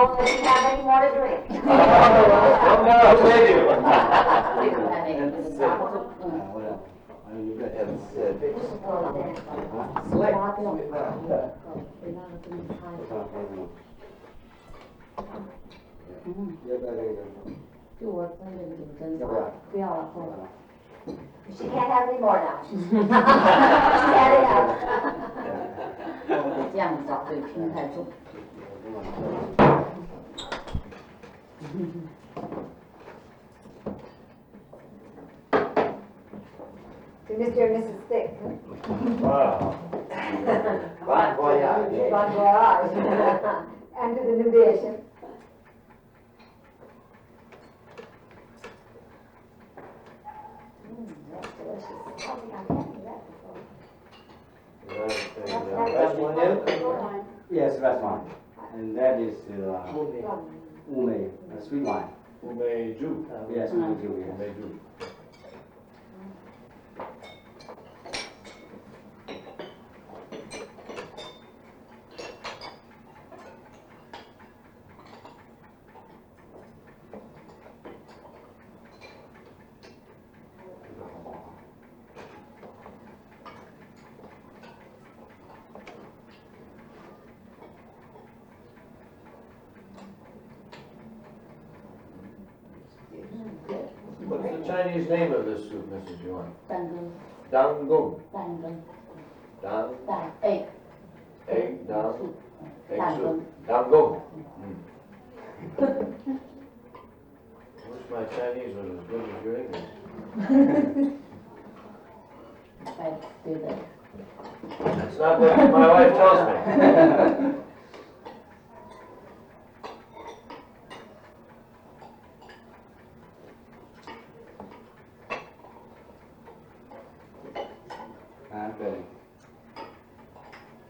won't let you have any more to drink. Oh, no, they do. She can't have any more now. She's had enough. 这样找对拼太重。To Mr. and Mrs. Thick. Wow. Bon voyage. Bon voyage. And to the new bishop. That's delicious. I think I've had that before. That's one in? Yes, red wine. And that is ume, sweet wine. Umeju. Yes, umeju, yes. Umeju. What's the Chinese name of this soup, Mrs. Yuan? Dangung. Dangung. Dangung. Dang. Egg. Egg. Dang. Soup. Egg Dangung. soup. Dangung. Wish my Chinese was as good as your English. I do that. That's not what my wife tells me. Okay.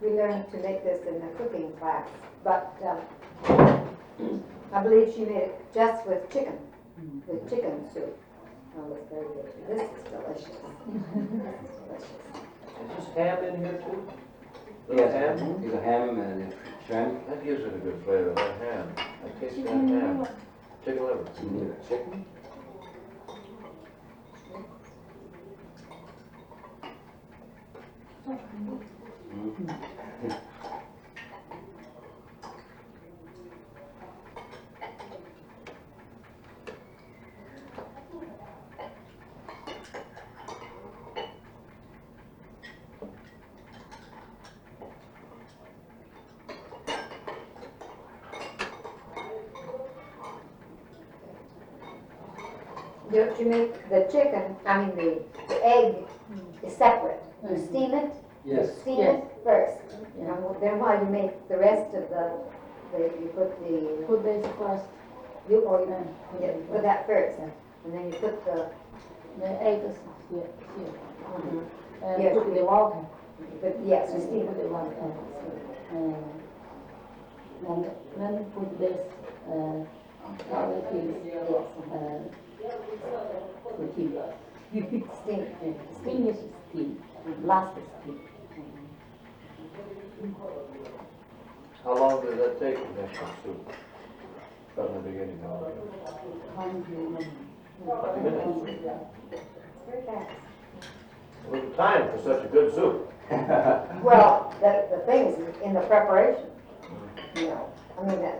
We learned to make this in the cooking class, but I believe she made it just with chicken soup. Oh, it's very good. This is delicious. This is delicious. Is this ham in here too? Yes, Ham? it's a ham and shrimp. That gives it a good flavor, that ham. I taste that ham. Chicken liver. Chicken. Don't you make the chicken, the egg is separate. You steam it? Yes. You steam Yes. it first. Yeah. And then while you make the rest of you put the, Put this first. you put that first. Yeah. And then you put the, The eggs here. Yes. Put the water. yes, you steam Put it. the water. Then put this other things. Steam. Steam. Finish steam. Last steam. How long does that take to make the soup? From the beginning on? 20 minutes. Very fast. Little time for such a good soup. Well, the thing is in the preparation,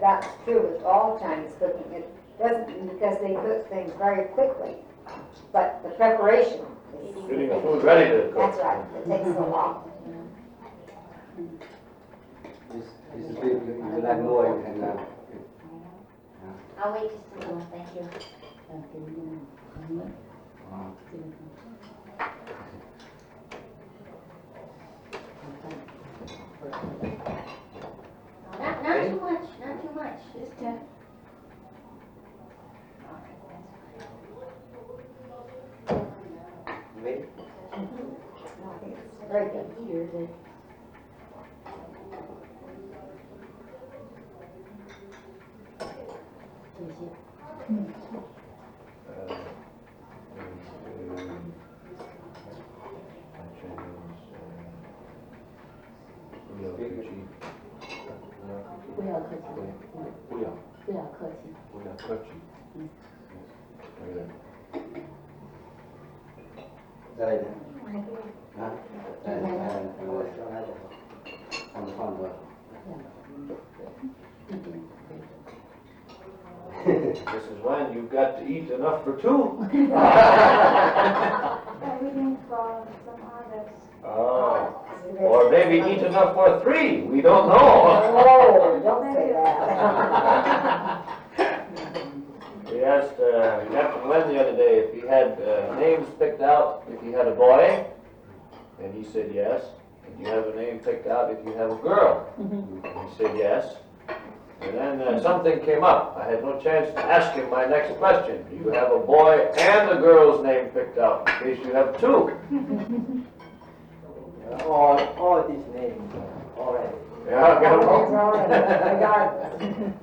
that's true with all Chinese cooking. It doesn't, because they cook things very quickly, but the preparation is. Getting the food ready to cook. That's right, it takes so long. This is big. You like more, you can. I'll wait just a little, thank you. Not too much, not too much, just You ready? very good here. Bye. Kochi. Over there. 在的，啊，在我他们放多少？ This is when you've got to eat enough for two. Everything from some others. Oh. Or maybe eat enough for three. We don't know. Oh, don't say that. We asked Captain Wen the other day if he had names picked out if he had a boy, and he said yes. And do you have a name picked out if you have a girl? And he said yes. And then something came up. I had no chance to ask him my next question. Do you have a boy and a girl's name picked out in case you have two? All these names already. Yeah, get them all. Regardless.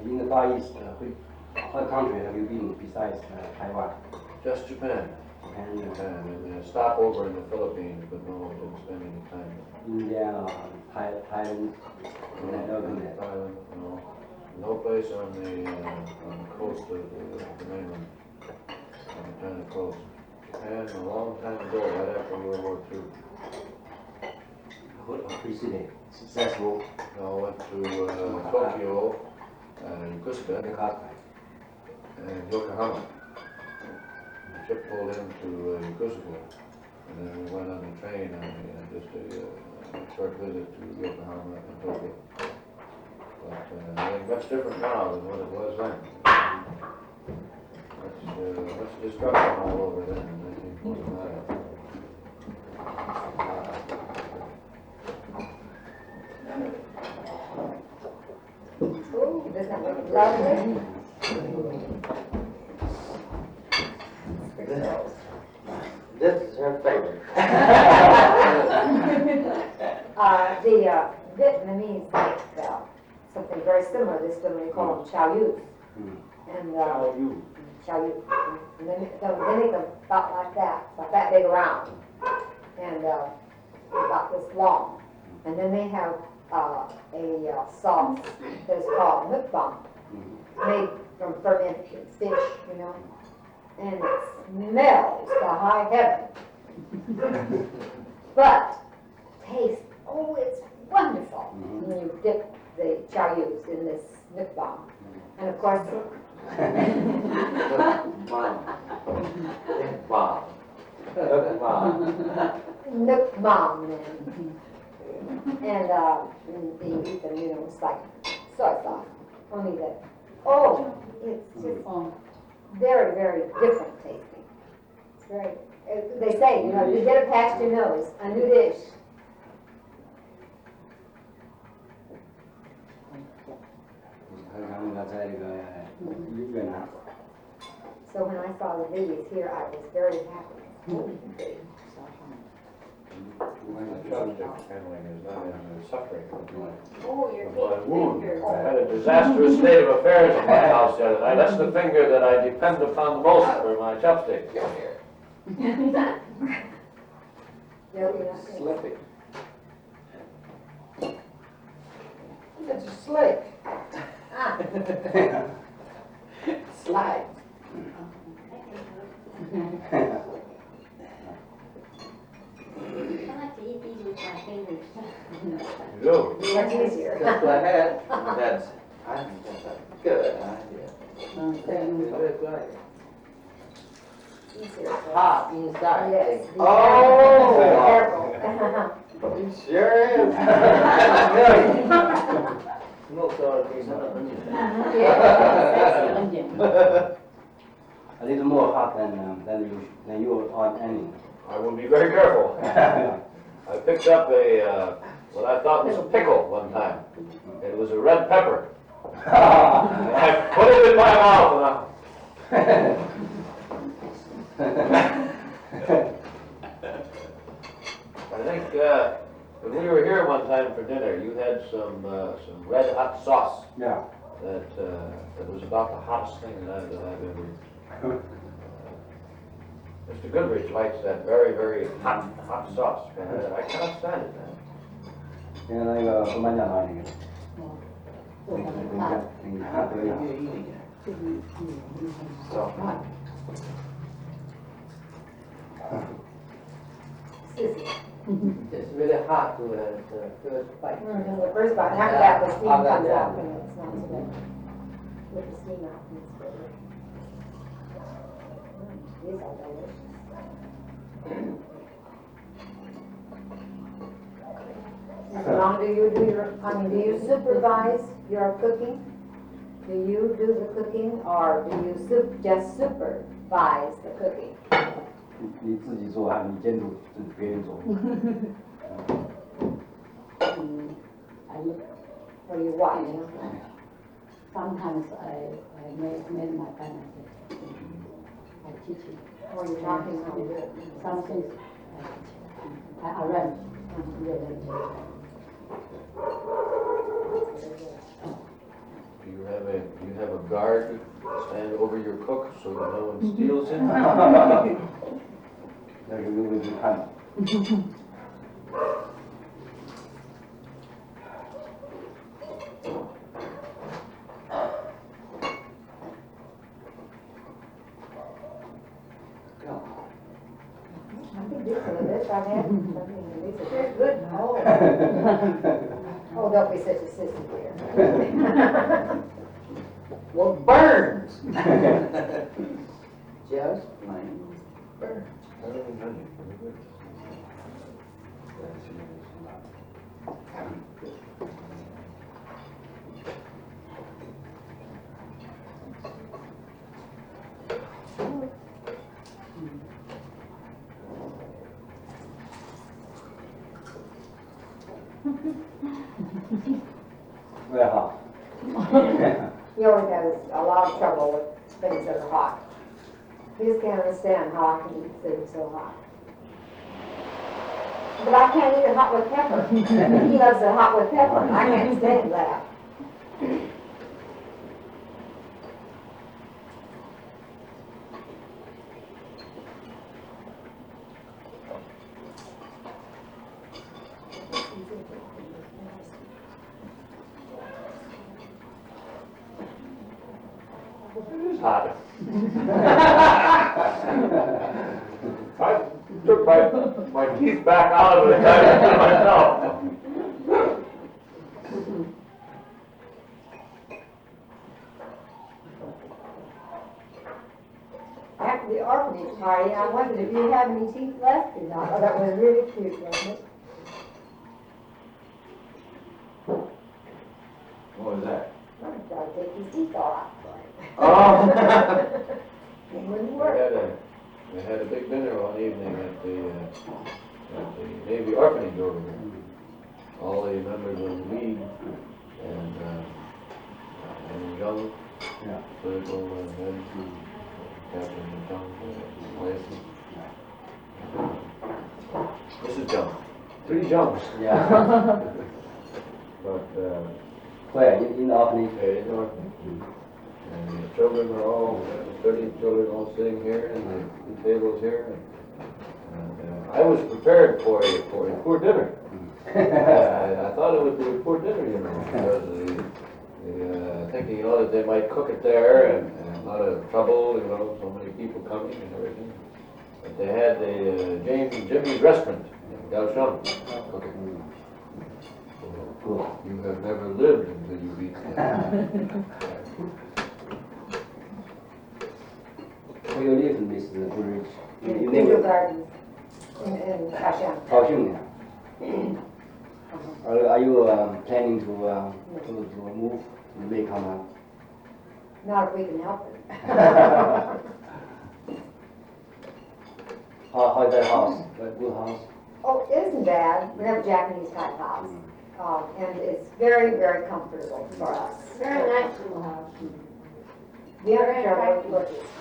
In the Far East, what country have you been besides Taiwan? Just Japan. Japan, Japan. And a stopover in the Philippines, but no, we didn't spend any time there. India, Thailand, Thailand, no. No place on the coast of the mainland, on the China coast. Japan, a long time ago, right after World War II. What president? Successful. I went to Tokyo, Yokosuka, and Yokohama. The ship pulled into Yokosuka, and then we went on the train on just a short visit to Yokohama and Tokyo. But it's much different now than what it was then. Much destruction all over then in 1945. Ooh, doesn't that look lovely? This is her favorite. The Vietnamese make something very similar to this one. They call them chow yu. And chow yu. And they make them about like that big around, and about this long. And then they have a sauce that is called mukbang, made from fermented fish, you know, and it smells to high heaven. But taste, oh, it's wonderful when you dip the chow yus in this mukbang. And of course, mukbang, and you eat them, you know, it's like soy sauce, only that, oh, it's just very, very different tasting. It's very, they say, you know, if you get it past your nose, a new dish. So when I saw the videos here, I was very happy. The chopstick handling is not in suffering. Oh, your My big wound. finger. I had a disastrous state of affairs in my house the other night. That's the finger that I depend upon most for my chopstick. Slippy. It's a slick. Slide. I like to eat these with my fingers. You do? Much easier. Just like that. I think that's a good idea. Good idea. Easier. Hot inside. Yes. Be Oh! careful. It sure is. Smoked all the piece of onion. A little more hot than you on any. I will be very careful. I picked up what I thought was a pickle one time. It was a red pepper. I put it in my mouth I think when we were here one time for dinner, you had some red hot sauce. Yeah. That was about the hottest thing that I've ever. Mr. Goodrich likes that very, very hot sauce. I cannot stand it, man. 因为那个不蛮讲话那个，做的很大，他这样。越硬一点。So. It's really hard to the first bite. The first bite, after that the steam comes out and it's not so bad. With the steam out and it's good. These are delicious. How long do you do do you supervise your cooking? Do you do the cooking or do you just supervise the cooking? 你自己做还是你监督别人做？ I look. What do you watch? Sometimes I made my family. I teach it. Or you're talking how you do it? Some things I arrange. Do you have a guard stand over your cook so that no one steals it? 那有位置看的。I think this is this I've had. These are very good. Oh, don't be such a sissy dear. What burns? Just plain burns. Very hot. He always has a lot of trouble with things that are hot. He just can't understand how I can eat food so hot. But I can't eat it hot with pepper. He loves it hot with pepper. I can't stand that. It is hot. I took my teeth back out of it and I did it myself. After the orphanage party, I wondered if you have any teeth left or not. Oh, that was really cute, wasn't it? What was that? I tried to take his teeth off. Oh. It wouldn't We work. had a big dinner one evening at the Navy orphanage over here. All the members of the league and young Yeah. political men, Captain Young, Lacy. This is Young. 3 Youngs. Yeah. But Where in the orphanage? yeah, in orphanage. And the children are all, 30 children all sitting here, and the tables here. And I was prepared for a poor dinner. I thought it would be a poor dinner, you know, because thinking, you know, that they might cook it there, and a lot of trouble, you know, so many people coming and everything. But they had the Jimmy's restaurant in Kaohsiung cooking. Good. You have never lived until you eat that. Where you live in this village? In You Angel live Gardens in Kaohsiung. in Kaohsiung, yeah. Are you planning to move to Beijing? Not if we can help it. How is that house? A good house? Oh, it isn't bad. We have a Japanese type house. And it's very, very comfortable for us. Very nice little house. Very,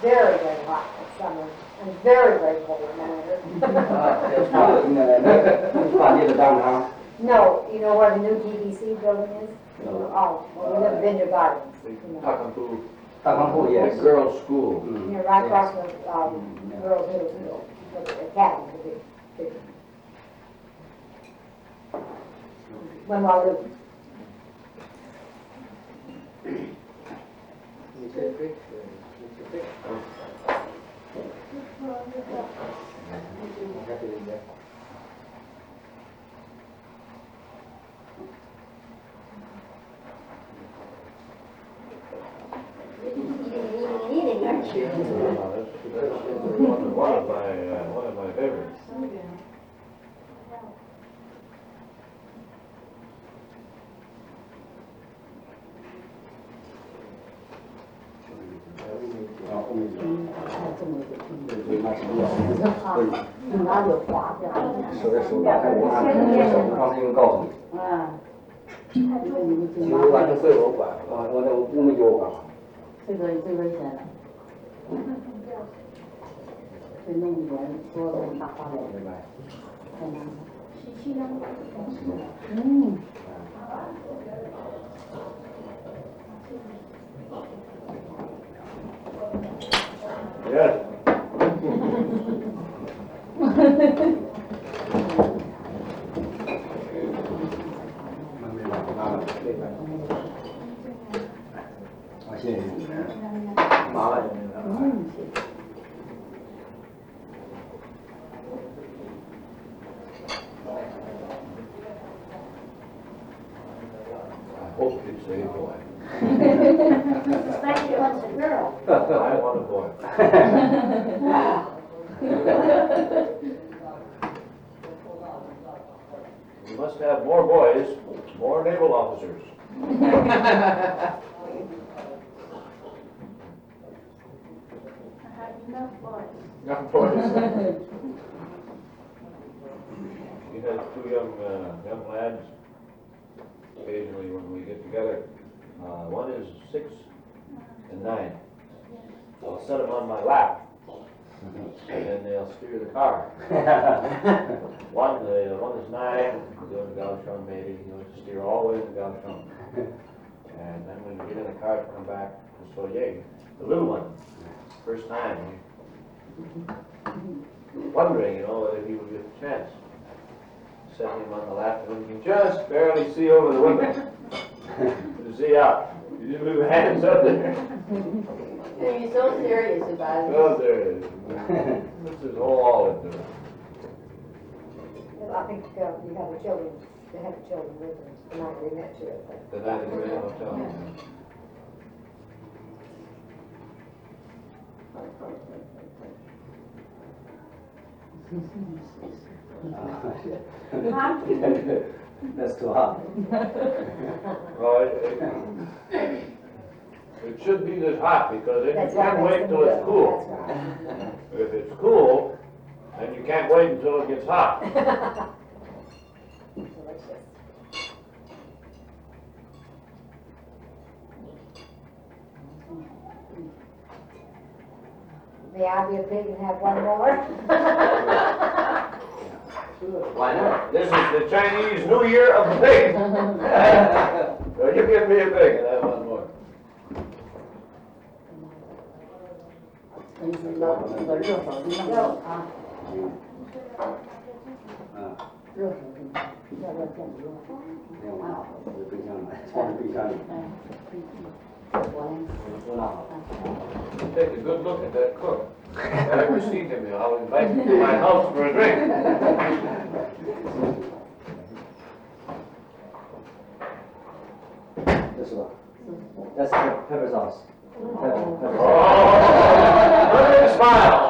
very, very hot in summer and very, very cold in winter. It's not in it's not near the downtown. No, you know where the new GDC building is? No. Oh, well, we live in Vineyard Gardens. The You know. Takampu, Takampu, yes. the girls' school. Mm. You know, right across from Girls Middle School, the academy, the big. When I lived. Eating, aren't you? That's one of my favorites.手在手打开我看，我手上是用告诉你，这个你几乎完全归我管了。我那屋没给我管。最危险了，这弄一点所有的大花脸，太难了。嗯。Yes. I hope it's a boy. Especially when it's a girl. I want a boy. We must have more boys, more naval officers. Enough boys. Young boys. She has two young lads. Occasionally when we get together, one is 6 and 9. I'll set them on my lap, and then they'll steer the car. One is 9, doing the Gauchon maybe, he'll steer all the way to the Gauchon. And then when we get in the car to come back to Soye, the little one, first time, wondering, whether he would get a chance. Set him on the lap, and you can just barely see over the window. To see out. You just move hands up there. And you're so serious about it. Oh, there it is. This is all into it. I think you have the children, they had the children with them the night we met you at The night in the Grand Hotel. That's too hot. Well, it should be this hot because then That's you why can't it makes wait them till it's good. cool. That's right. If it's cool, then you can't wait until it gets hot. Delicious. May I be a pig and have one more? Why not? This is the Chinese New Year of the pig. So you give me a pig and have one more. 那个热手机弄啊，热手机，要不要电子热？没有啊，我的冰箱里，放在冰箱里。我拿好。 Take a good look at that cook. If I ever see him, I'll invite him to my house for a drink. This one. That's pepper sauce. Pepper sauce. Oh, look at his smile.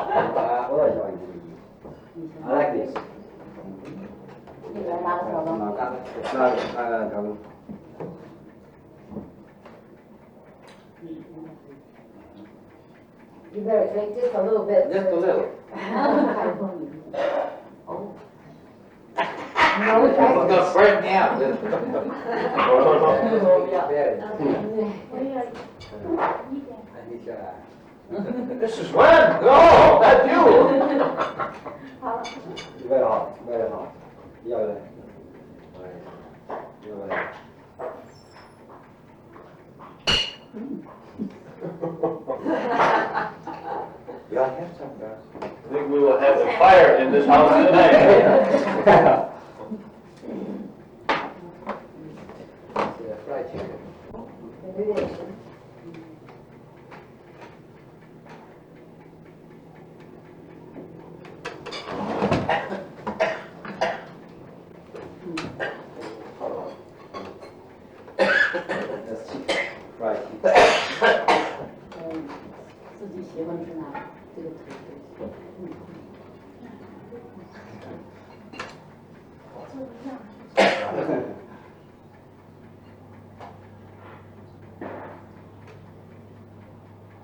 I like this. 那边拿个小灯。 You better drink just a little bit. Just a little. 还有你。哦。No, It's gonna break me out. No, no, no. This is when? No, not you. Very hot, very hot. Yeran. Yeran. Y'all have some, guys. I think we will have a fire in this house tonight. Fried chicken. It is. That's chicken. Fried chicken. 自己喜欢吃哪个，这个可以。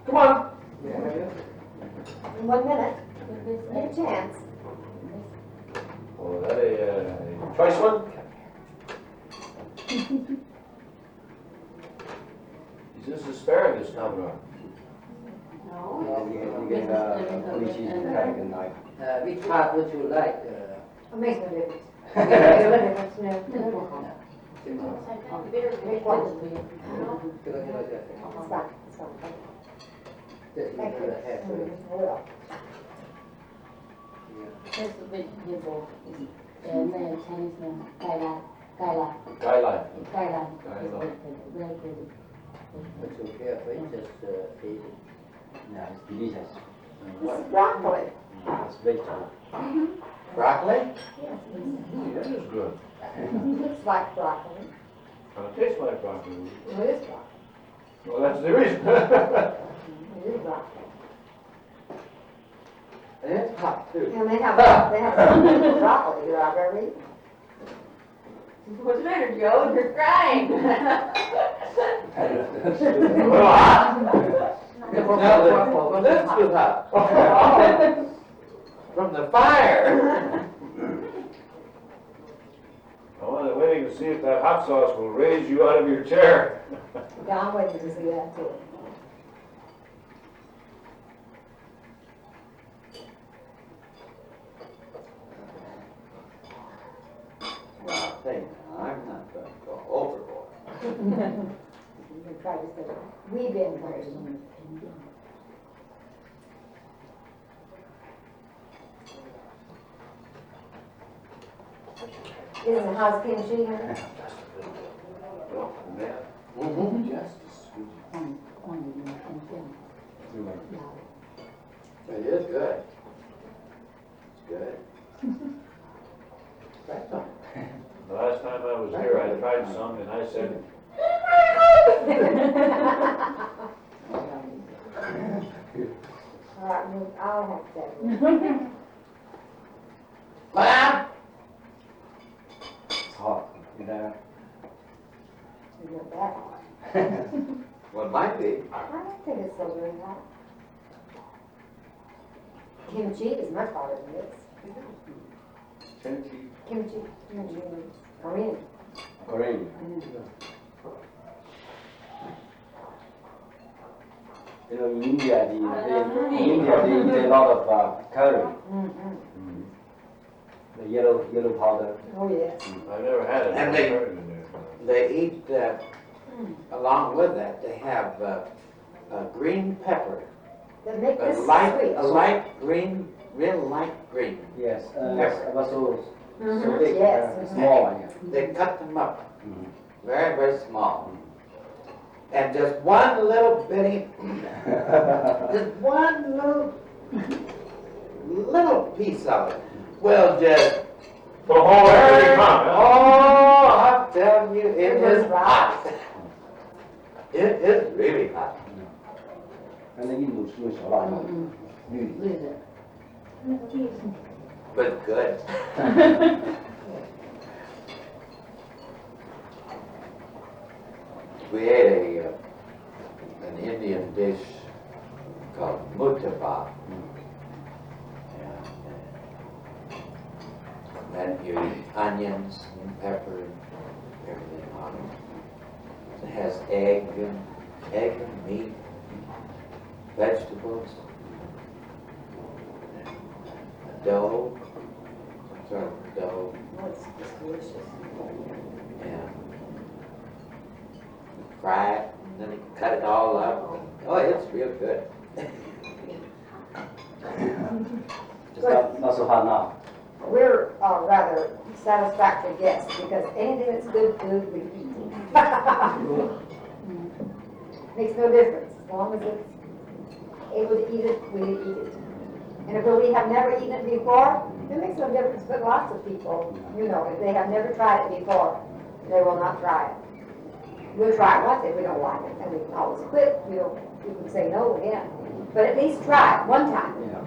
Come on. In 1 minute, give a chance. Oh, that a choice one? Is this asparagus, Commodore? No. You get which is kind of nice. Which part would you like? It makes no difference. It makes no difference, no. Make one. It's fine, it's fine. Thank you. Well, 这是 vegetable，那个 Chinese name 盖兰，盖兰， Guideline. 盖兰 Kai lan. is very good. What's okay for you? Just eat it. Yeah, it's delicious. this is broccoli. It's vegetable. Broccoli? That is good. It looks like broccoli. Tastes like broccoli. Well, it is broccoli. Well, that's the reason. It is broccoli. And it's hot too. And they have broccoli, you're out there reading. What's the matter, Joe? You're crying. No, that's too hot. From the fire. I was waiting to see if that hot sauce will raise you out of your chair. Yeah, I'm waiting to see that too. Well, I think I'm not going to go overboard. You can try to say, we've been first. Isn't the house kimchi here? Mm-hmm. It is good. It's good. Try some. The last time I was here, I tried some and I said, All right, well, I'll have that. Mom? It's hot. You know? It's not that hot. Well, it might be. I don't think it's so very hot. Kimchi is much hotter than this. Kimchi, Korean. Korean. You know, in India, they eat a lot of curry. Mm-hmm. The yellow powder. Oh, yes. I've never had it. And I've heard it in there. They eat, along with that, they have a green pepper. That make this A sweet. light green, real light green. Yes, Pepper. also Mhm. so big, Yes. small one. Yeah. They cut them up, Mhm. very, very small. And just one little bitty, just one little piece of it will just The whole everything come, huh? Oh, I'm telling you, it It is was hot. It is really hot. 反正印度吃用小辣椒，绿的。绿的。 But good. We ate an Indian dish called mutaba. And and your onions and pepper and everything on it. It has egg and meat, vegetables, dough, some sort of dough, Oh, it's delicious. and fry it, and then you cut it all up. Oh, it's real good. Just not so hot now. We're rather satisfactory guests because anything that's good food, we eat. Makes no difference. As long as it's able to eat it, we eat it. And if we have never eaten it before, it makes no difference. But lots of people, you know, if they have never tried it before, they will not try it. We'll try it once if we don't like it, and we can always quit. You can say no again. But at least try it one time. Yeah.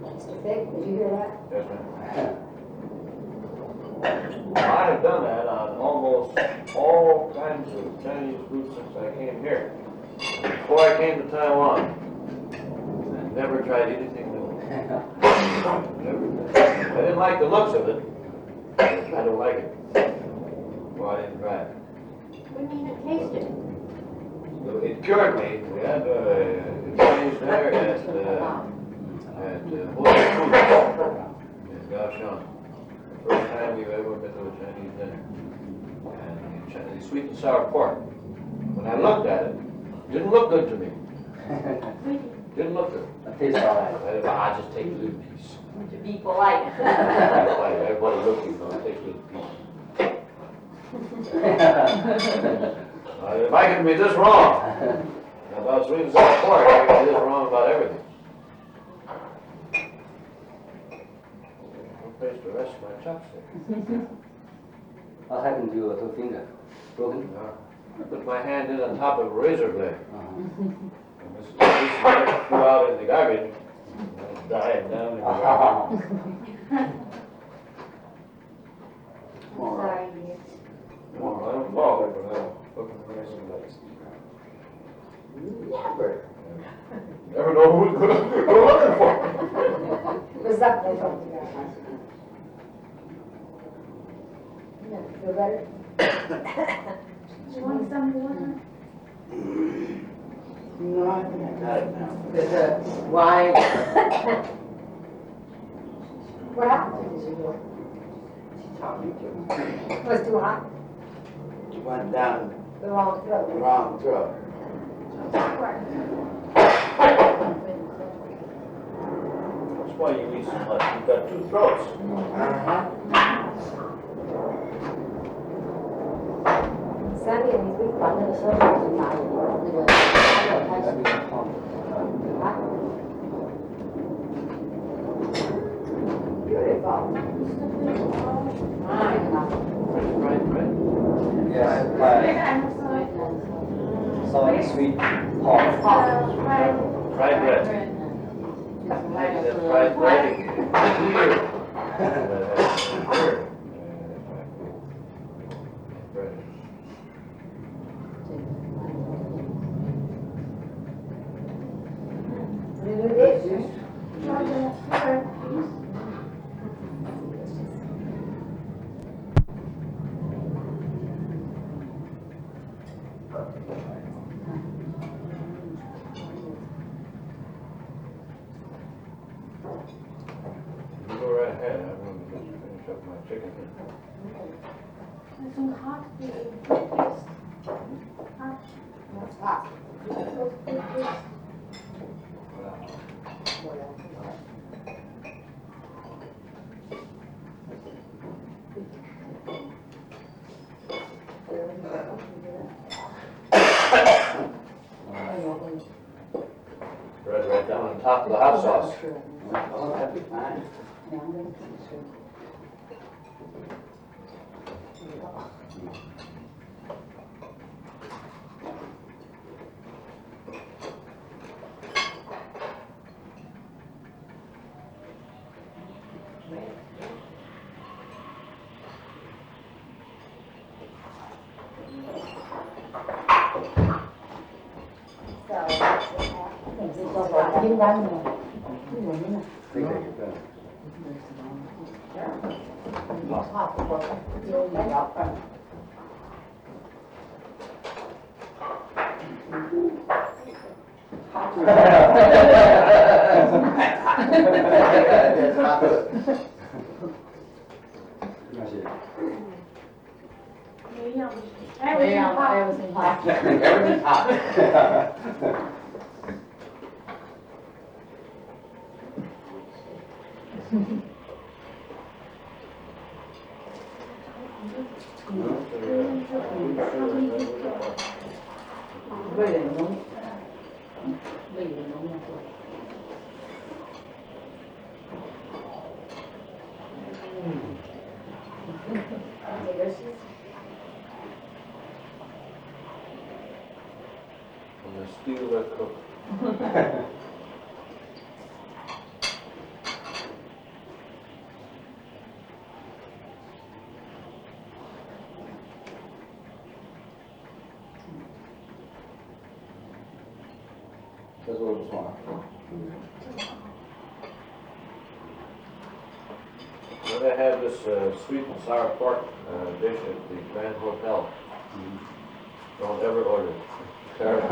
Mr. Fig, did you hear that? Yes, ma'am. I have done that on almost all kinds of Chinese food since I came here. Before I came to Taiwan, I never tried anything new. Never. I didn't like the looks of it. I don't like it. Well, I didn't try it. What do you mean it tasted? It cured me. We had Chinese dinner at Holy Food in Kaohsiung. First time we've ever been to a Chinese dinner. And the sweet and sour pork. When I looked at it, it didn't look good to me. Didn't look good. It tastes all right. I just take a little piece. To be polite. Everybody looking for it, take a little piece. If I can be this wrong about sweet and sour pork, I can be this wrong about everything. No place to rest my chopstick. What happened to your two fingers? Broken? I put my hand in on top of a razor blade. Uh-huh. And this flew out in the garbage. And it died down in the garbage. Sorry. Well, I don't fall, but I'm looking for razor blades. Never. Never know who's looking for. What's up, they told you guys? Yeah, feel better? You want some water? No, I think I got it now. Why? What happened? Talking to It was too hot, you went down the wrong the throat. wrong throat. That's why you eat so much. You've got two throats. Sandy and his weak 把那个烧烤是拿那个开始啊， beautiful. Right, right. Yes, fried, soy sweet pork. Fried bread. That fried bread is clear. Bread. New dish. You go right ahead. I'm going to just finish up my chicken here. Some hot food. That's hot. Bread right down on top of the hot sauce. Oh, that'd be fine. 两个人一起吃。 So, that's what happened. 你这烧烤应该的。这个一个。好，我来聊。那是。没有，没有，还有什么？ Everything's hot. 味很浓，味很浓的。这个是 I'm gonna steal that cook. 这做的不错啊。When they had this sweet and sour pork dish at the Grand Hotel, don't ever order it. Terrible.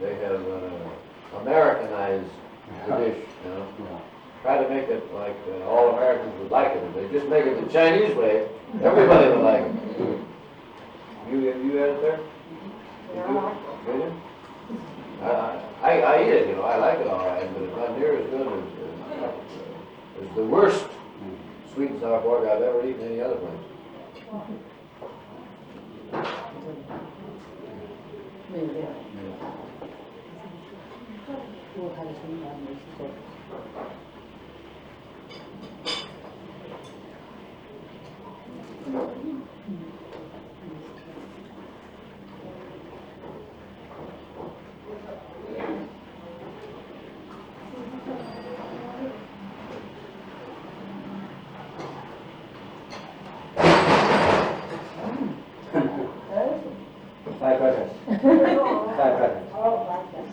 They have Americanized the dish, you know. Try to make it like all Americans would like it. If they just make it the Chinese way, everybody would like it. You had it there? No. Did you? I eat it, you know, I like it all right, but it's not near as good as the worst sweet and sour pork I've ever eaten any other place. 没有料。如果他的生活没事做。5 credits. 5 credits. Oh, like that.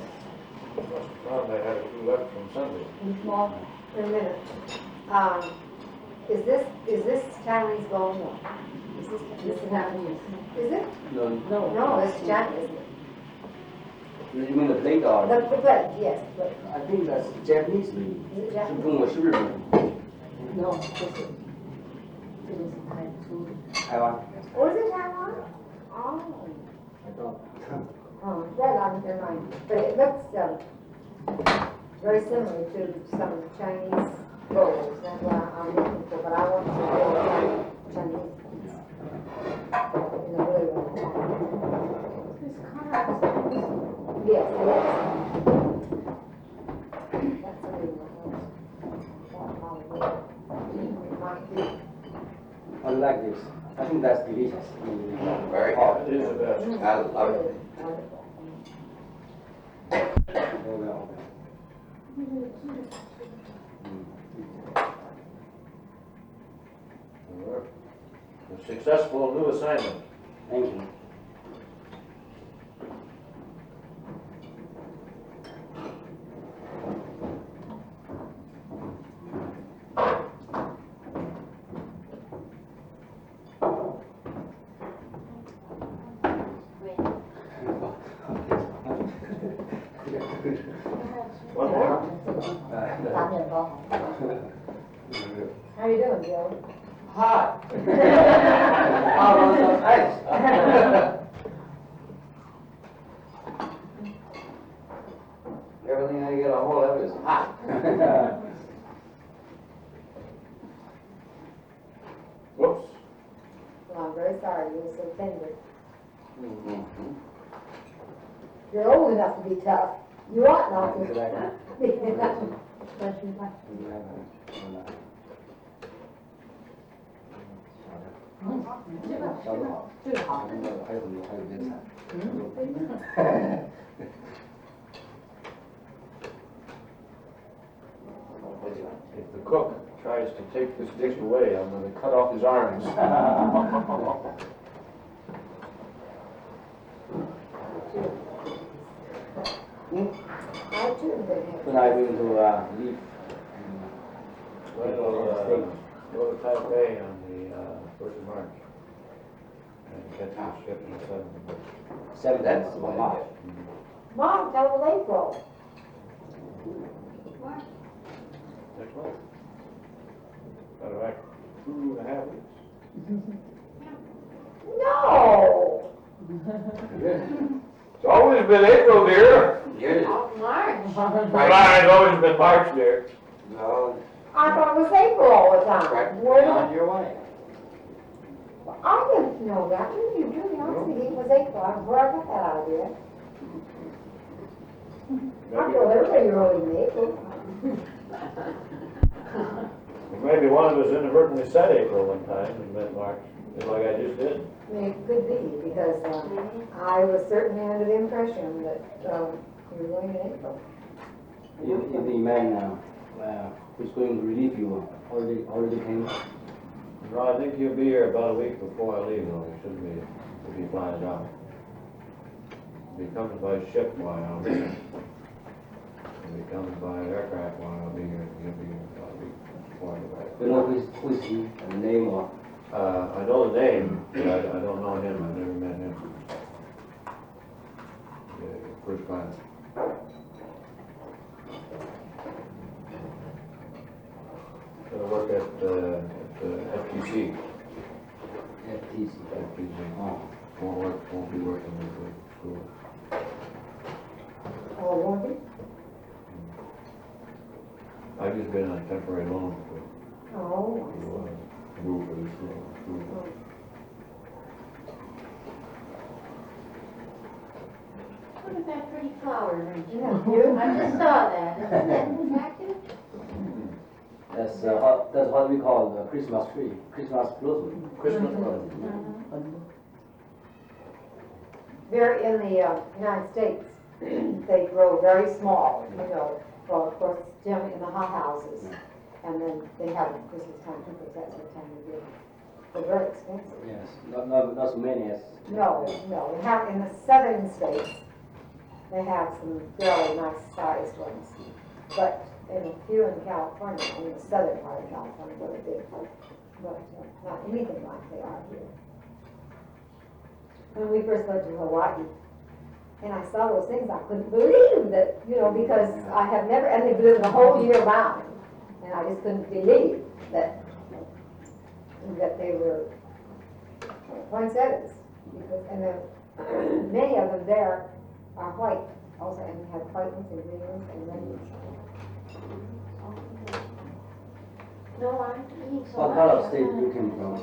Well, they had a few left from Sunday. Small. Wait a minute. Is this Chinese bone? No. This is Japanese. Is it? No, No, it's Japanese. you mean the plate or? The bread, yes, but I think that's Japanese meat. is it 是 Japanese? 跟我是日本 No，这是台出的。台湾。 Or is it Taiwan? Oh. I don't. Oh, that never mind. But it looks very similar to some Chinese bowls. That's what I'm looking for. But I want to go Chinese. In a really long time. This car is Chinese. Yes, it is. That's a good one. Might be. I like this. I think that's delicious. Very hot. It is the best. I love it. Wonderful. Very well. A successful new assignment. Thank you. One more? 大面包。 How you doing, Joe? Hot. How about some ice? Everything I get a hold of is hot. Whoops. Well, I'm very sorry you were so tender. Mhm. You're old enough to be tough. You ought not to. Question five. 烧得好，这个好。还有很多，还有别的菜。If the cook tries to take this dish away, I'm going to cut off his arms. I too have been here. When I going to leave. Well, go to Taipei on the 1st of March. And catch the ship on the 7th. 7th, that's March. Mom, that was April. Next month. About like 2.5 weeks. No. It's always been April, dear. Yes. March. It's always been March, dear. No, I thought it was April all the time. practically Where did on your way. I didn't know that. You do, I was thinking it was April. Where I got that idea. I told everybody you're only in April. Maybe one of us inadvertently said April one time and meant March, just like I just did. It could be, because I was certainly under the impression that you were going in April. If the man who's going to relieve you already came. No, I think he'll be here about a week before I leave, though. He should be, if he flies out. If he comes by ship, why, I'll be here. If he comes by aircraft, why, I'll be here. He'll be here about a week before I get back. You know who is he, and the name or? I know the name, but I don't know him. I've never met him. Yeah, first class. I work at the FTC. FTC. FTC. Oh. Won't be working with the school. Oh, won't it? I've just been on temporary loan Oh, to move for the school. Look at that pretty flower, Rachel. yeah, you? I just saw that. Isn't that attractive? That's what we call the Christmas tree, Christmas blossom. Christmas loan. They're in the United States. They grow very small, you know, well, of course, generally in the hot houses. And then they have them Christmas time too, because that's what time of year. They're very expensive. Yes, not so many as. No, they have, in the southern states, they have some fairly nice sized ones. But in a few in California, in the southern part of California, where they did. But not anything like they are here. When we first went to Hawaii, and I saw those things, I couldn't believe that, you know, because I have never, and they bloom the whole year round. And I just couldn't believe that they were poinsettias. Because, and then many of them there are white also, and we have white ones and green ones and red ones. No, I'm eating so What much. part of state you came from?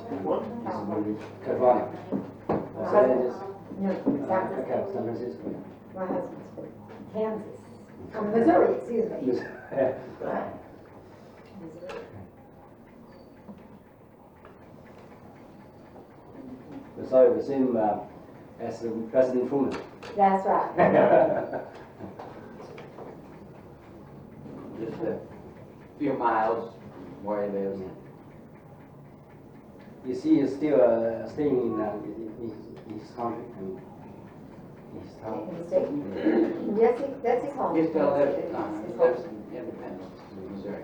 California. Los Angeles. No, San Okay, Francisco. San Francisco. My husband's from Kansas. Missouri, excuse me. Yes. Missouri. So the same as President Truman. That's right. Just a few miles where he lives. Is he still staying in his country and his town? In the state? Yes, that's his home. He still lives, It's his he home. lives in Independence, Missouri.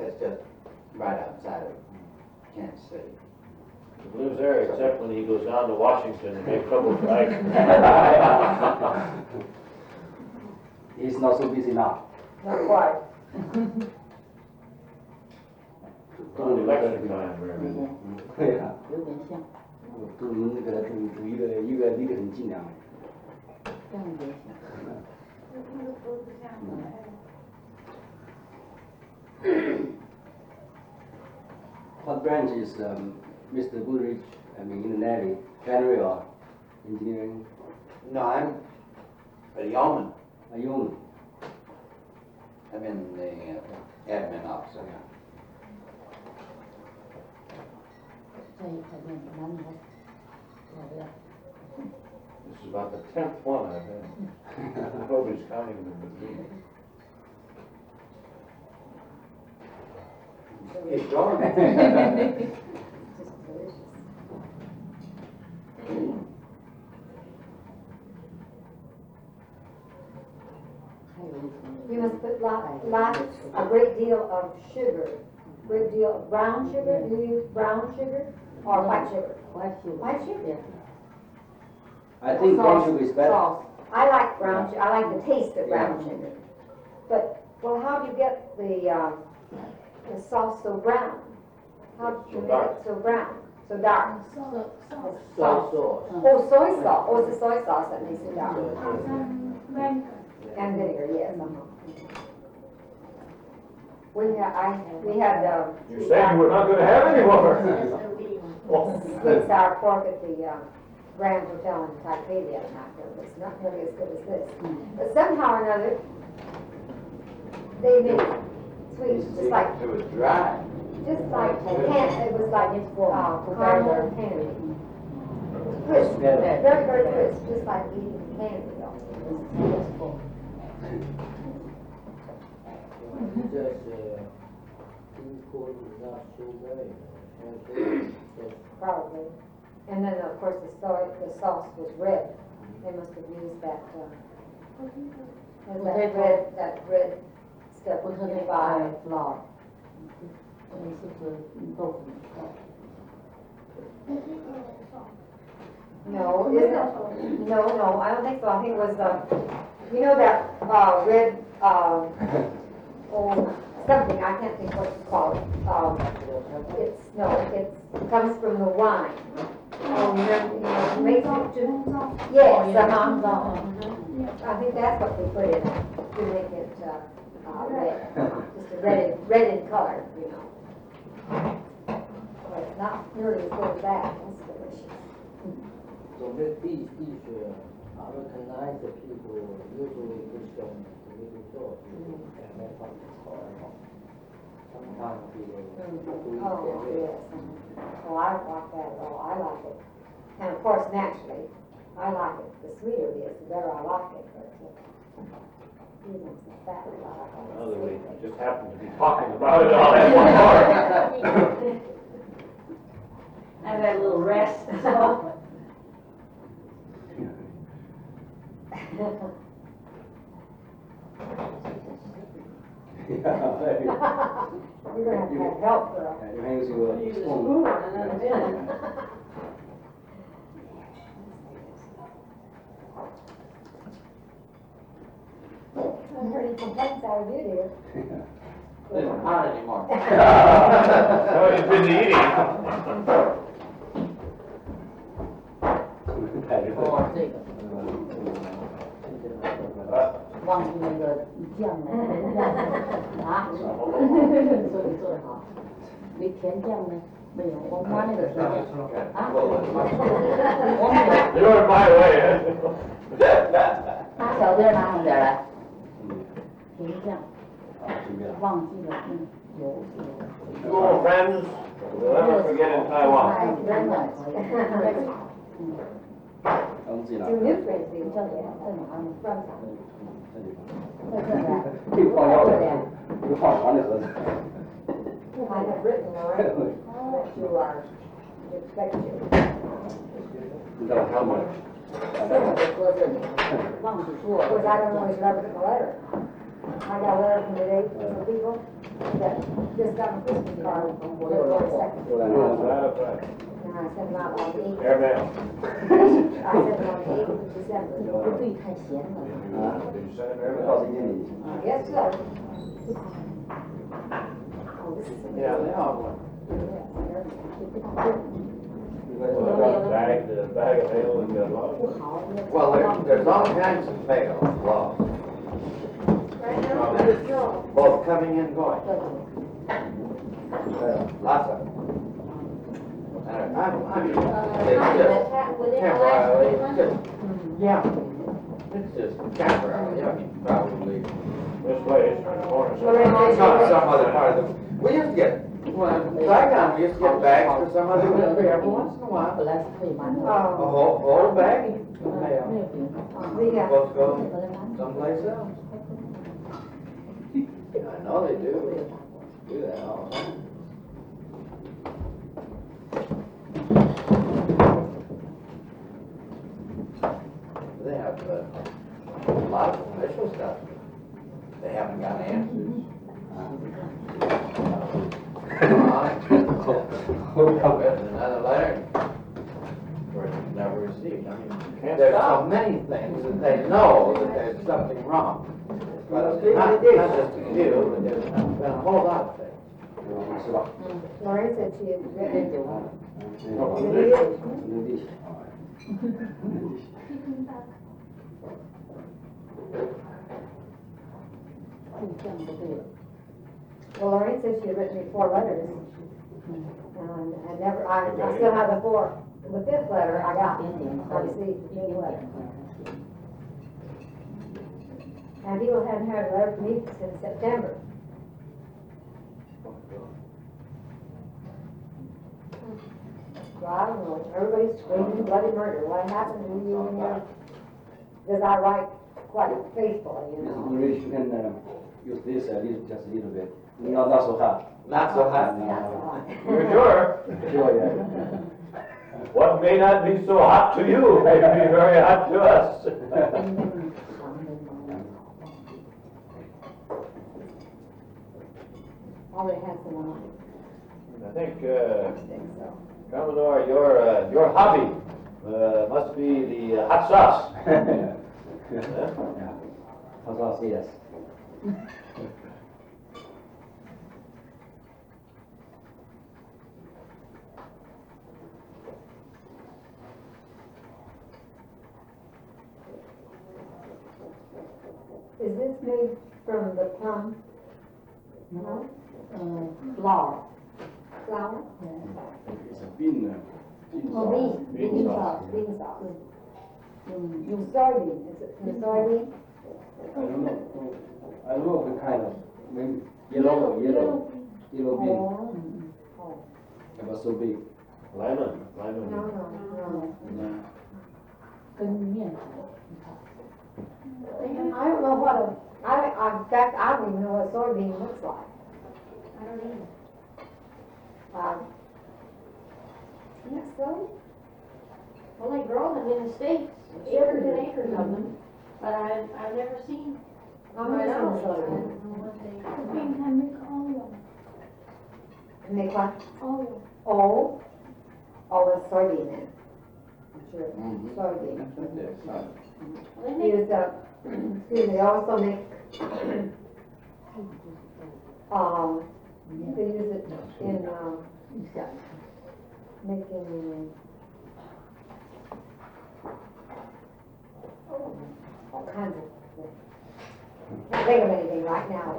It's just right outside of Kansas City. He lives there except when he goes down to Washington to make trouble for Ike. He's not so busy now. Not quite. On election time, very busy. 对啊，有点像，跟我们那个赌一个离得很近啊。这样有点像。 What branch is Mr. Goodrich, I mean, in the Navy, General or engineering? No, I'm a yeoman. A yeoman. I'm in the admin office. 这一块面蛮好，好的。 This is about the 10th one I've had. I hope he's counting them with me. He's gone. Just delicious. You must put lots, a great deal of sugar. Great deal of brown sugar. Do you use brown sugar or white sugar? White sugar. White sugar? I think brown sugar is better. Sauce. I like brown sugar. I like the taste of brown sugar. But, well, how do you get the sauce so brown? How do you make it so brown, so dark? Sauce. Sauce. Oh, soy sauce. Oh, it's the soy sauce that makes it dark. And vinegar, yes. We had, You said you were not gonna have any more. sweet sour pork at the Grand Hotel in Taipei the other night. It's not nearly as good as this. But somehow or another, they made it sweet, just like It was dry. it was like caramel candy. Crisp, very, very crisp, just like eating candy though. Probably. And then, of course, the sauce was red. They must have used that red stuff Put in it the by fire. flour. 豆腐 No, isn't it? No, I don't think so. I think it was, you know that, red, something, I can't think what it's called. It comes from the wine. Oh, it makes it yes, I think that's what they put in it, to make it, red. Just red in color, you know. But it's not nearly as good as that. It's delicious. So these Americanized people usually put some tomato sauce and that's what it's called. Sometimes people do Oh, yes. Well, I don't like that at all. I like it. And of course, naturally, I like it. The sweeter it is, the better I like it. But you know, it's not that I like it. Well, we just happen to be talking about it all at one part. I've had a little rest, so. You're gonna have to have help, girl. You hang to a Use a spoon. spoon and then a minute. I haven't heard any complaints out of you, dear. It's not anymore. Oh, you've been eating. 哦，这个忘记那个酱了，啊？说你做的好，没甜酱呢？没有，我妈那个甜酱啊，我没有。 You're my way. 拿小碟拿上点来，甜酱忘记了，有。 School friends, we'll never forget in Taiwan. Thank you very much. 我们自己拿。 Two new friends, you 叫什么？在哪呢？ from 在这边。可以放药的，一个放长的盒子。 I have written already that you are expected. 你知道他们？搁这里，忘记说。 Of course, I don't always remember the letter. I got a letter from today from some people that just got a Christmas card from February 2nd. And I sent them out on the 8th. Airmail. I sent them on the 8th of December. 不对，太咸了。 Did you send him 告诉 airmail? 经理。 Yes, sir. Oh, this is. Yeah, they are one. Yes, The bag of ale and got a lot of. 不好， Well, there's all kinds of mail laws, Right now, it's still. both coming and going. Lots of them. And I mean, it's just temporarily, it's just, yeah, it's just temporarily, I mean, probably. This way, it's in the corner. Not some other part of the, we used to get, well, in Saigon, we used to get bags for some other country every once in a while. 本来是可以买的， A Oh, whole bag, 没有饼， yeah. supposed to go 本来买 someplace else. I know they do that all the time. They have a lot of official stuff. They haven't got answers. Hook up with another letter. Or never received. I mean, there's so many things that they know that there's something wrong. But not just a few, but there's been a whole lot of things. Lori said she had written it. Well, Lorraine said she had written me 4 letters. And I still have the 5th letter I got. I received the 5th letter. And people hadn't had a letter from me since September. Well, I don't know. Everybody's screaming bloody murder. What happened to you in here? Because I write quite faithfully, you know. English, you can use this just a little bit. Not so hard. Not so hot. That's all. You're sure? Sure, yeah. What may not be so hot to you may be very hot to us. Already has some on I think, I think so. Commodore, your hobby must be the hot sauce. Yeah. Huh? Hot sauce, yes. Is this made from the plum? No? flour. Flour? It's a bean. Oh, bean sauce. Bean sauce. Soybean, is it from soybean? I don't know what kind of, maybe yellow bean. Oh. It was so big. Lemon. No. Yeah. 跟面条。 I don't know what in fact, I don't even know what soybean looks like. I don't either. Think so? Well, they grow them in the States, acres and acres of them, but I've never seen. I'm not I sure don't soybean. know what they. Cooking can make oil. Make what? Oil. Oh, it's soybean then. I'm sure, Mhm. soybean. They make Use, excuse me, they also make, they use it in, making, all kinds of things. Can't think of anything right now.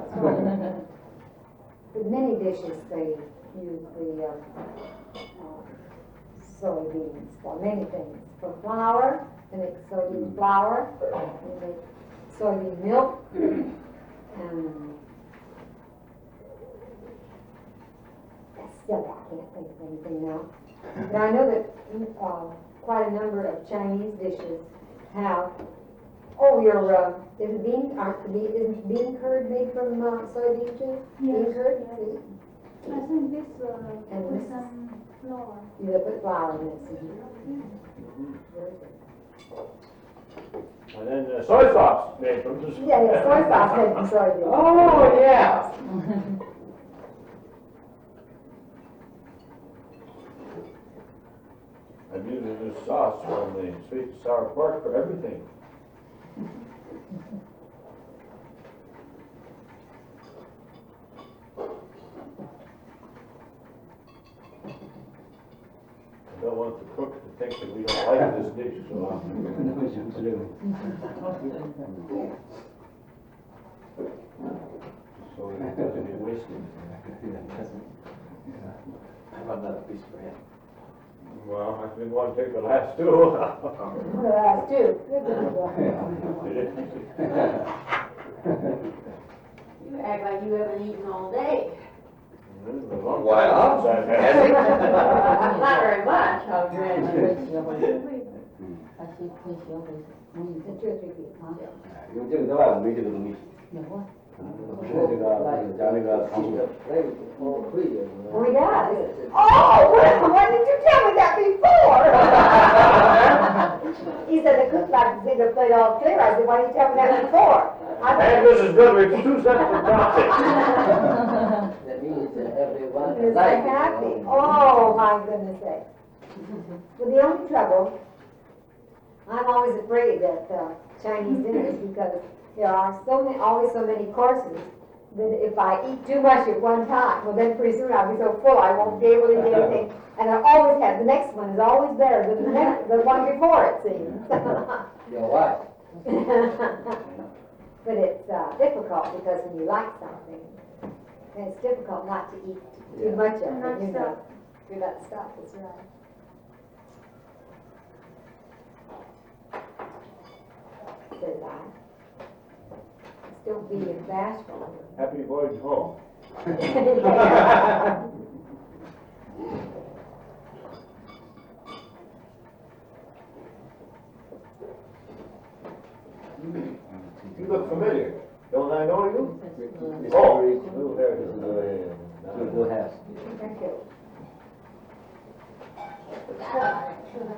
With many dishes, they use the, soybeans for many things. For flour, they make soybean flour, they make soybean milk, and still, I can't think of anything now. But I know that quite a number of Chinese dishes have. Oh, isn't bean curd made from soybean too? Bean Yes, curd? yes. See? I think this And with this- some flour. You put flour in it. Very good. And then soy sauce made from this. Yeah, soy sauce made from soybean. Oh, yeah. I'm using this sauce from the sweet and sour pork for everything. I don't want the cook to think that we don't like this dish, so No, it's really. so it doesn't get wasted. I have another piece for him. Well, I didn't want to take the last two. The last two. You act like you haven't eaten all day. Well, Not very much, I'll 会 grant 学会， you. 他会学会母语 The 2 or 3 people. 啊，用这个之外没这个东西。有啊，这个加那个糖醋。 Oh, he does? Oh, well, why didn't you tell me that before? He said the cook likes to see the plate all clear. I said, why didn't you tell me that before? And Mrs. Goodrich, 2 cents for toxic. That means that everyone Is likes happy. it. Oh, my goodness sakes. Well, the only trouble, I'm always afraid at Chinese dinners because there are always so many courses that if I eat too much at one time, well then pretty soon I'll be so full I won't be able to eat anything. And I always have, the next one is always better than the one before, it seems. Your wife. But it's difficult because when you like something, then it's difficult not to eat too much of it, you know. Do that stuff, that's right. Says I. Still being bashful. Happy voyage home. Yeah. You look familiar. Don't I know you? Mr. Oh, Reed, blue hair, blue you do have. Thank you.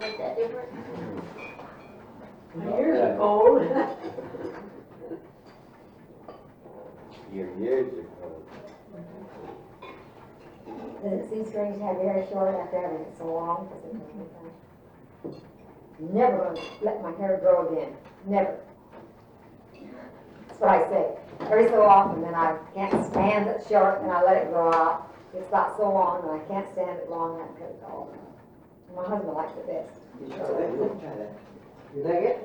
Make that difference. My ears are cold. Your ears are cold. Does it seem strange to have your hair short after having it so long? Never gonna let my hair grow again. Never. That's what I say. Every so often, then I can't stand it short, and I let it grow out. It's got so long, and I can't stand it long, and I cut it all. My husband likes it best. You like it?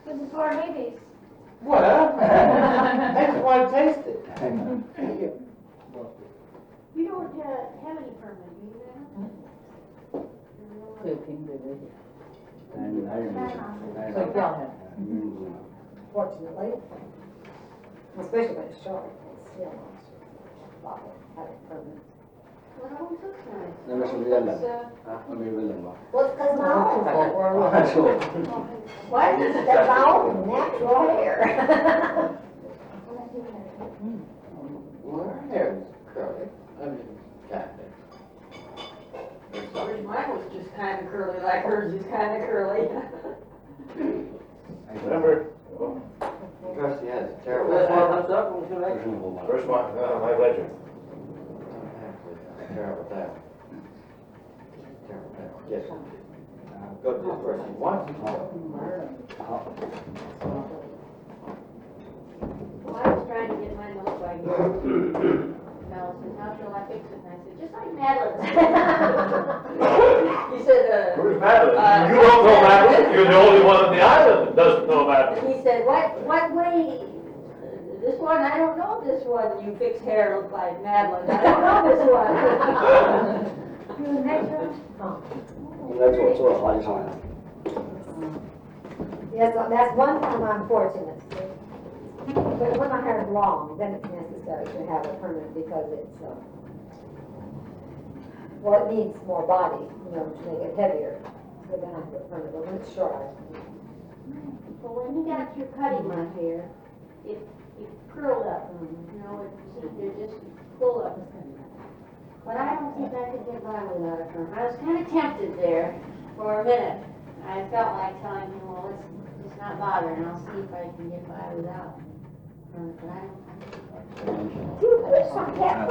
This is for babies. Well, I just want to taste it. You don't have any permit, do you, Yeran? 可以评对对。男人所以掉下来。 Fortunately, especially when it's short, it's still not having permanent. Well, it always looks nice. 那边是不是有点冷？啊，那边有点冷吗？ Well, it's because my own. 是我。 What? That's my own natural hair. Well, her hair is curly. I mean, kind of. Mine was just kind of curly, like hers is kind of curly. Remember? Because she has First terrible one hair. comes up, we'll see like. First one, my ledger. Terrible hair. Terrible hair. Yes. Go to this person once. Well, I was trying to get mine looked like yours. Mel said, how shall I fix it? And I said, just like Madeline. He said, Where's Madeline? You don't know Madeline? You're the only one on the island that doesn't know Madeline. he said, what way? This one, I don't know this one. You fix hair look like Madeline. I don't know this one. You next one? 应该做了好几场了。 Yes, that's one time I'm fortunate. But when my hair is long, then it's necessary to have a permanent because it's, well, it needs more body, you know, to make it heavier. So then I put permanent, but when it's short, Well, when you got your cutting my hair, it curled up. You know, they're just full of it. But I don't think I could get by without a perm. I was kind of tempted there for a minute. I felt like telling him, well, let's not bother, and I'll see if I can get by without. But I don't. I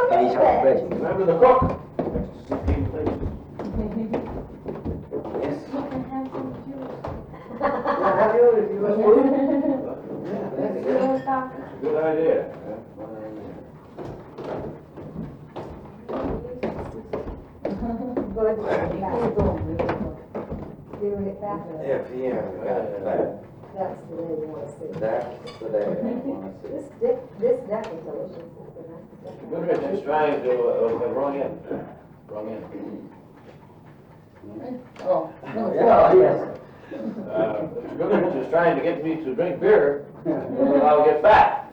翻一下后背。 Remember the cook? Next to 16 places. Yes. You can have some juice. Yeah, have you, if you want food? You're a doctor. Good idea. Good, do it faster. If he ever got fat, That's the way you want to see it. that's the day I want to see. This deck is delicious. Goodrich is trying to, wrong end. Wrong end. 哦，那个 Yeah, yes. Mr. Goodrich is trying to get me to drink beer, so that I'll get fat.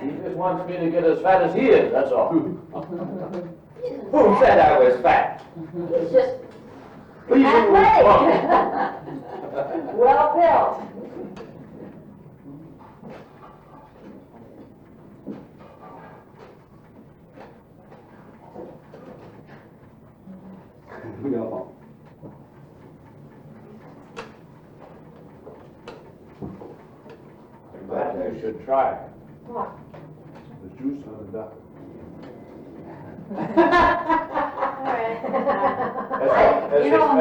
He just wants me to get as fat as he is, that's all. Who said I was fat? It's just Please, athletic. Well built. Glad they should try. What? The juice on the duck.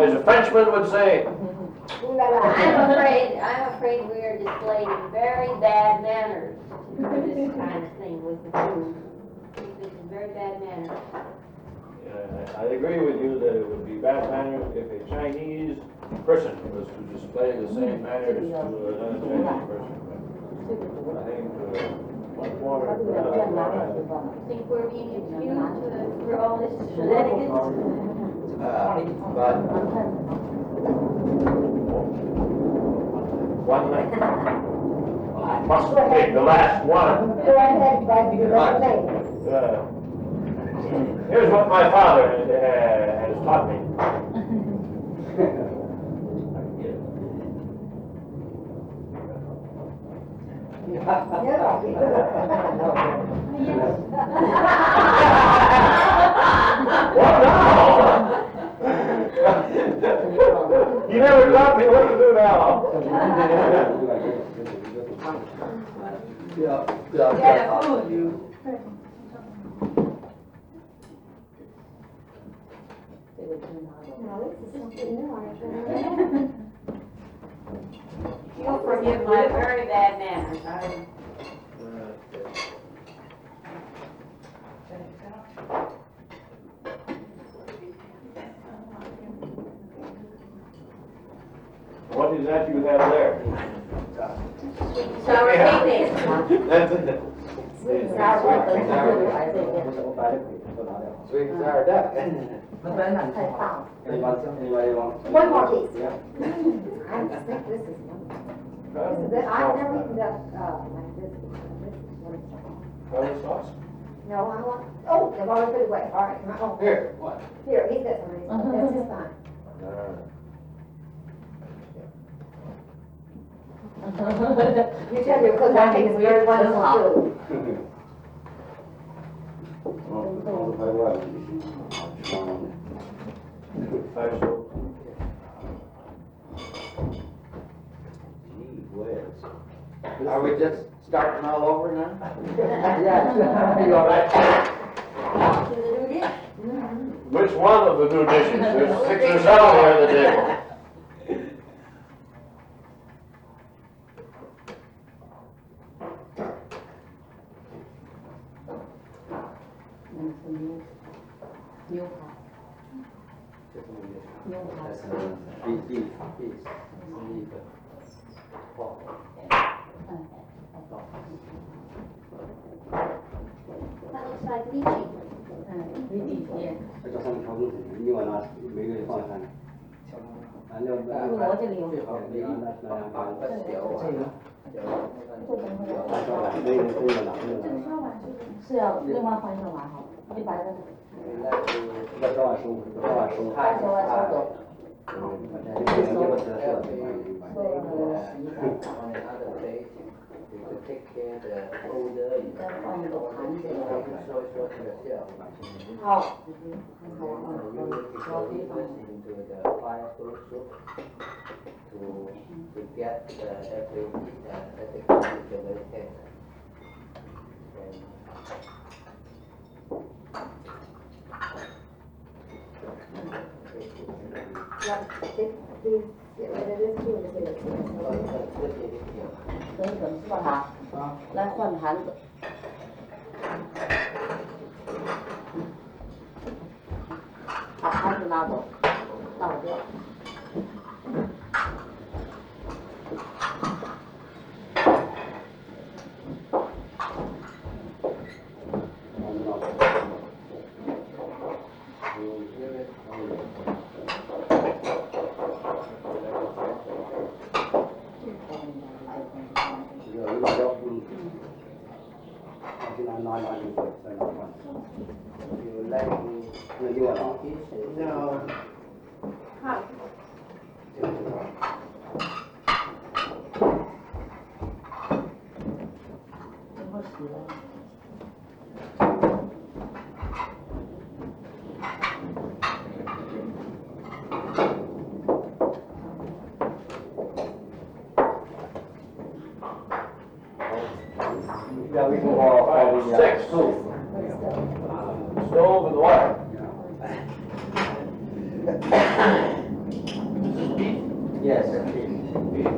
As a Frenchman would say, Ooh la la. I'm afraid we are displaying very bad manners to do this kind of thing with the food. This is very bad manners. I agree with you that it would be bad manners if a Chinese person was to display the same manners to another Chinese person. But I think much more. I think we're being accused for all this shenanigans. But One night. Must be the last one. Go ahead, but you don't say. Here's what my father has taught me. What now? You never taught me what to do now. You'll forgive my very bad manners. What is that you have there? Sour picnic. that's it. Sweet and sour duck. Anybody want? One more, please. Yeah. I just think this is wonderful. I've never eaten duck, like this. This is wonderful. Curly sauce? No, I want, oh, they've already put it away, all right. Oh, Here, what? here, he's got some, that's just fine. You tell your cook, I think it's very wonderful food. Gee whiz. Are we just starting all over now? Yeah. You all right? To the new dish. Which one of the new dishes? There's 6 or 7 here at the table. That's beef. Pork. That looks like lychee. 这叫上面调东西，你往那每个人放上。反正最好每人那两盘小碗，每人分一个拿。是要另外换一个碗哈，100的。一个小碗收，一个小碗收。大小碗收走。take care the odor. 再换一个盘子。说yourself. 好。 You into the fire soup to get everything very tender. Please get rid of this too, or just leave it here? 等一等，是吧？来换盘子。把盘子拿走，倒掉。You like no. How? 怎么洗的？ Yeah, we go for the 6. stove. Stove and water. Yes. Beef.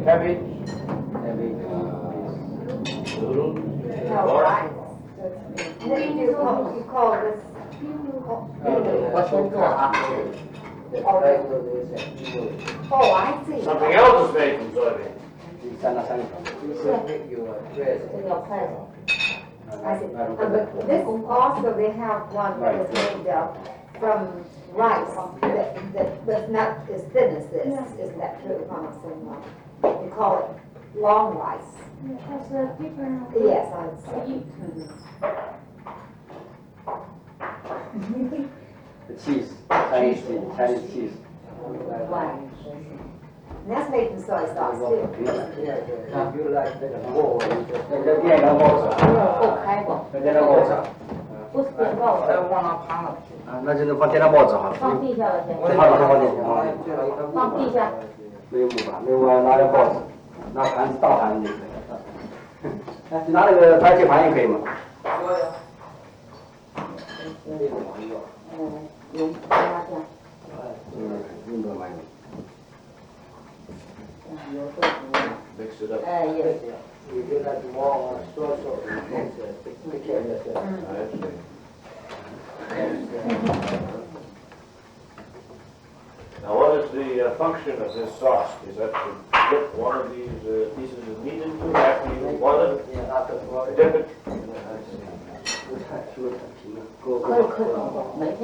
Cabbage. Noodles. No, rice. And then you call this. Oh, I see. Something else is made from soybean. 三到三个小时。 这叫菜。 I see. But this also, they have one that is made from rice that's not as thin as this. Isn't that true? If I'm not saying wrong. We call it long rice. Yeah, that's a different. Yes, I see. The cheese, Chinese cheese. And that's made from soy sauce too. If you like the more, you just. 那个电脑帽子，够开吧？那电脑帽子，不是电报再往那爬了。啊，那就是放电脑帽子哈。放地下了先。放地下，放地下。放地下。没有木板，没有我拿个帽子，拿盘子大盘子就可以了。你拿那个排气盘也可以吗？有麻酱。用多买点。 有豆腐。 Mix it up. Yes. If you like more soy sauce, you mix it. I see. Now, what is the function of this sauce? Is that to dip one of these pieces of meat into after you boil it? Yeah, after boiling. Dip it? 可以，每天。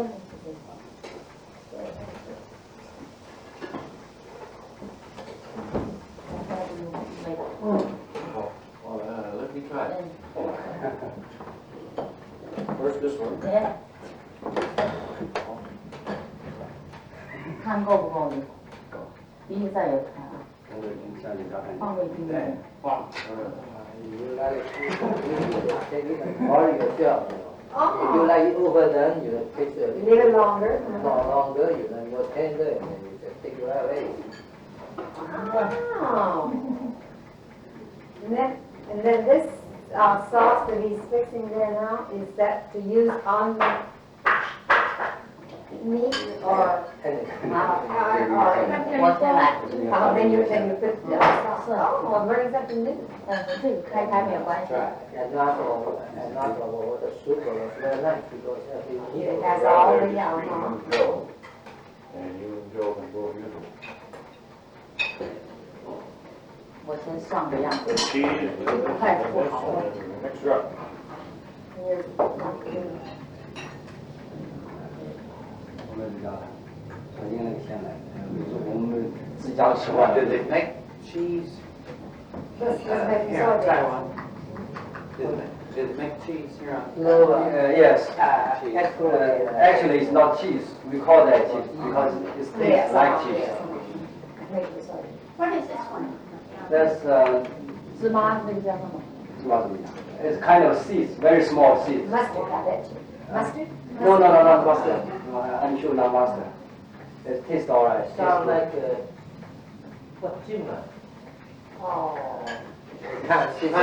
Let me try it. First this one. 看够不够你？第一再有看啊。放回去。You like it, take it or yourself. If you like it overdone, you take it. You leave it longer. Longer, you then more tender, and then you just take it right away. Oh. And then this sauce that he's fixing there now, is that to use on the meat or? Then you put the sauce. Oh, I'm learning something new. 这个开没有关系。 And not for the soup or the smell nice, because every meat. It has all the You and Joe. And you and Joe can both use it. 我先上个样子。 The cheese, a little bit of this, and mix it up. Here's 我们这个重庆那个县来，我们自家吃饭。 Did they make cheese? this making Here in soybean. Taiwan? Did they make cheese here on? No, Yes. actually, It's not cheese. We call that cheese because it tastes Yes, like cheese. yes. Making soybean. What is this one? That's 芝麻那个叫什么？ it's kind of seeds, very small seeds. Mustard, I bet you. Mustard? No, not mustard. No, I'm sure not mustard. It tastes alright. sound like what Jim? Oh. Can't see. No.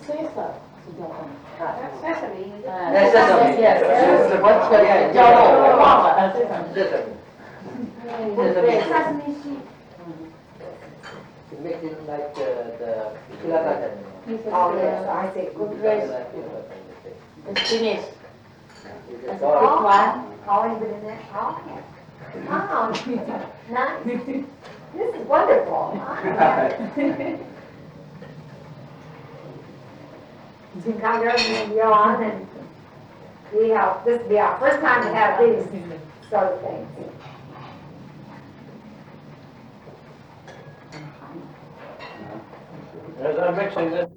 水色是叫什么？ That's sesame. 那是什么叫肉？我忘了，这什么？ Sesame. Sesame seed. To make it like the kilagatan. Oh, yes, I see. Good grace. Finish. It's Oh, all I'll leave it in there. Oh, nice. This is wonderful. Congratulations, Yeran, and this will be our first time to have these sort of things. As I'm mixing this.